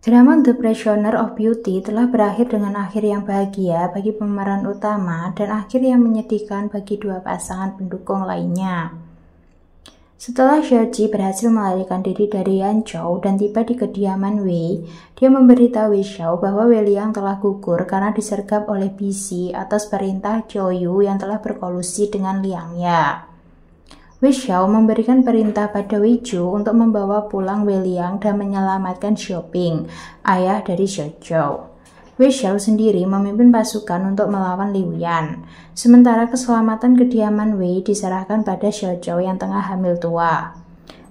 Drama The Prisoner of Beauty telah berakhir dengan akhir yang bahagia bagi pemeran utama dan akhir yang menyedihkan bagi dua pasangan pendukung lainnya. Setelah Seoji berhasil melarikan diri dari Yanchou dan tiba di kediaman Wei, dia memberitahu Wei Xiao bahwa Wei Liang telah gugur karena disergap oleh BC atas perintah Zhou Yu yang telah berkolusi dengan Liang Ya. Wei Xiao memberikan perintah pada Wei Ju untuk membawa pulang Wei Liang dan menyelamatkan Xiao Ping, ayah dari Xiao Zhou. Wei Xiao sendiri memimpin pasukan untuk melawan Liu Yan, sementara keselamatan kediaman Wei diserahkan pada Xiao Zhou yang tengah hamil tua.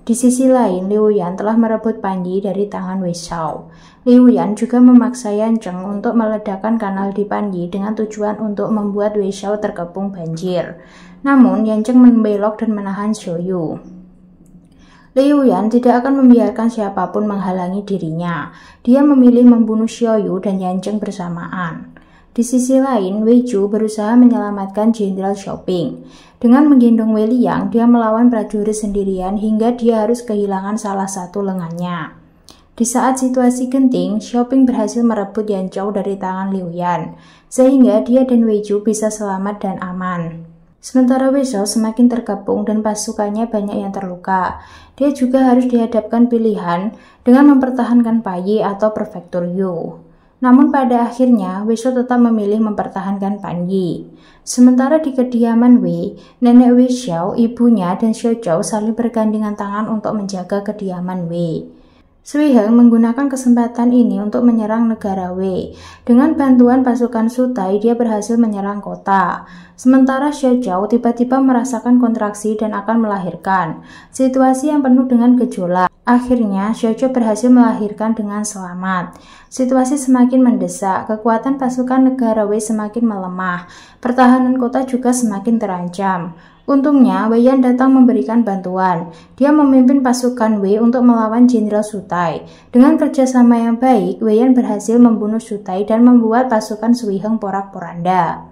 Di sisi lain, Liu Yan telah merebut Panji dari tangan Wei Xiao. Liu Yan juga memaksa Yan Zheng untuk meledakkan kanal di Panji dengan tujuan untuk membuat Wei Xiao terkepung banjir. Namun, Yan Zheng membelok dan menahan Xiao Yu. Liu Yan tidak akan membiarkan siapapun menghalangi dirinya. Dia memilih membunuh Xiao Yu dan Yan Zheng bersamaan. Di sisi lain, Wei Ju berusaha menyelamatkan Jenderal Xiao Ping. Dengan menggendong Wei Liang, dia melawan prajurit sendirian hingga dia harus kehilangan salah satu lengannya. Di saat situasi genting, Xiao Ping berhasil merebut Yanchou dari tangan Liu Yan, sehingga dia dan Wei Ju bisa selamat dan aman. Sementara Wei Xiao semakin terkepung dan pasukannya banyak yang terluka. Dia juga harus dihadapkan pilihan dengan mempertahankan Payi atau Prefektur Yu. Namun pada akhirnya, Wei Xiao tetap memilih mempertahankan Panyi. Sementara di kediaman Wei, nenek Wei Xiao, ibunya, dan Xiao Zhou saling bergandengan tangan untuk menjaga kediaman Wei. Sui Heng menggunakan kesempatan ini untuk menyerang negara Wei. Dengan bantuan pasukan Sutai, dia berhasil menyerang kota. Sementara Xiao Zhou tiba-tiba merasakan kontraksi dan akan melahirkan. Situasi yang penuh dengan gejolak. Akhirnya, Xiao Zhou berhasil melahirkan dengan selamat. Situasi semakin mendesak, kekuatan pasukan negara Wei semakin melemah. Pertahanan kota juga semakin terancam. Untungnya, Wei Yan datang memberikan bantuan. Dia memimpin pasukan Wei untuk melawan Jenderal Sutai. Dengan kerjasama yang baik, Wei Yan berhasil membunuh Sutai dan membuat pasukan Sui Heng porak-poranda.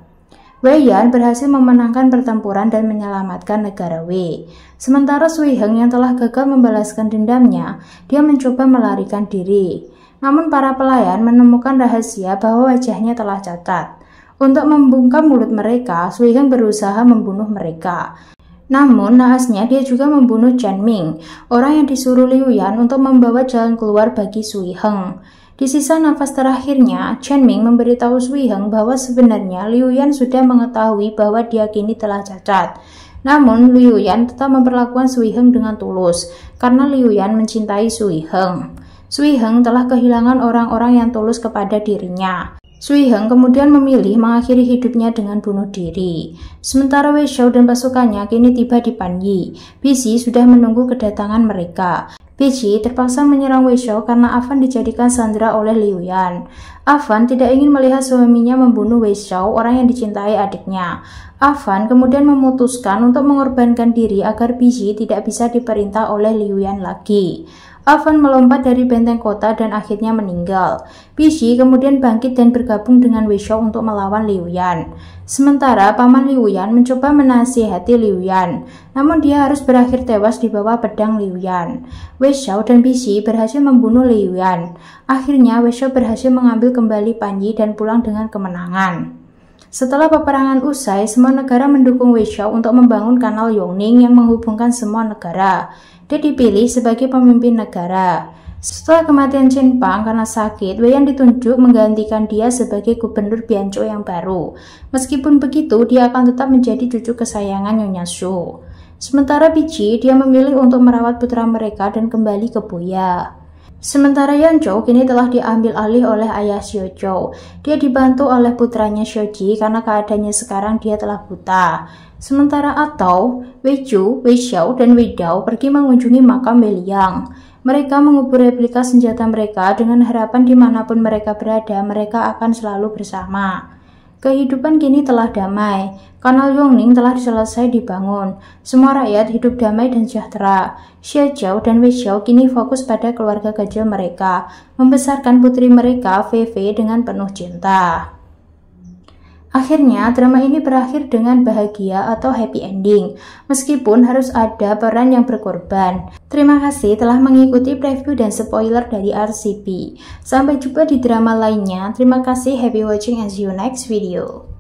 Wei Yan berhasil memenangkan pertempuran dan menyelamatkan negara Wei. Sementara Sui Heng yang telah gagal membalaskan dendamnya, dia mencoba melarikan diri. Namun para pelayan menemukan rahasia bahwa wajahnya telah cacat. Untuk membungkam mulut mereka, Sui Heng berusaha membunuh mereka. Namun, naasnya dia juga membunuh Chen Ming, orang yang disuruh Liu Yan untuk membawa jalan keluar bagi Sui Heng. Di sisa nafas terakhirnya, Chen Ming memberitahu Sui Heng bahwa sebenarnya Liu Yan sudah mengetahui bahwa dia kini telah cacat. Namun, Liu Yan tetap memperlakukan Sui Heng dengan tulus, karena Liu Yan mencintai Sui Heng. Sui Heng telah kehilangan orang-orang yang tulus kepada dirinya. Sui Heng kemudian memilih mengakhiri hidupnya dengan bunuh diri. Sementara Wei Xiao dan pasukannya kini tiba di Panyi. Bixi sudah menunggu kedatangan mereka. Bixi terpaksa menyerang Wei Xiao karena Avan dijadikan sandera oleh Liu Yan. Avan tidak ingin melihat suaminya membunuh Wei Xiao, orang yang dicintai adiknya. Avan kemudian memutuskan untuk mengorbankan diri agar Bixi tidak bisa diperintah oleh Liu Yan lagi. Avan melompat dari benteng kota dan akhirnya meninggal. Bixi kemudian bangkit dan bergabung dengan Wei Xiao untuk melawan Liu Yan. Sementara paman Liu Yan mencoba menasihati Liu Yan, namun dia harus berakhir tewas di bawah pedang Liu Yan. Wei Xiao dan Bixi berhasil membunuh Liu Yan. Akhirnya Wei Xiao berhasil mengambil kembali Panyi dan pulang dengan kemenangan. Setelah peperangan usai, semua negara mendukung Wei Xiao untuk membangun kanal Yongning yang menghubungkan semua negara. Dia dipilih sebagai pemimpin negara. Setelah kematian Chen Pang karena sakit, Wei Yan ditunjuk menggantikan dia sebagai gubernur Bianzhou yang baru. Meskipun begitu, dia akan tetap menjadi cucu kesayangan Nyonya Su. Sementara Bixi, dia memilih untuk merawat putra mereka dan kembali ke Boya. Sementara Yanchou kini telah diambil alih oleh ayah Xiao Zhou. Dia dibantu oleh putranya Xiaoji karena keadaannya sekarang dia telah buta. Sementara Atau, Wei Ju, Wei Xiao, dan Wei Dao pergi mengunjungi makam Wei Liang. Mereka mengubur replika senjata mereka dengan harapan dimanapun mereka berada, mereka akan selalu bersama. Kehidupan kini telah damai. Kanal Yongning telah selesai dibangun. Semua rakyat hidup damai dan sejahtera. Xiao Zhao dan Wei Xiao kini fokus pada keluarga kecil mereka, membesarkan putri mereka, Fei Fei, dengan penuh cinta. Akhirnya, drama ini berakhir dengan bahagia atau happy ending, meskipun harus ada peran yang berkorban. Terima kasih telah mengikuti preview dan spoiler dari RCP. Sampai jumpa di drama lainnya. Terima kasih, happy watching and see you next video.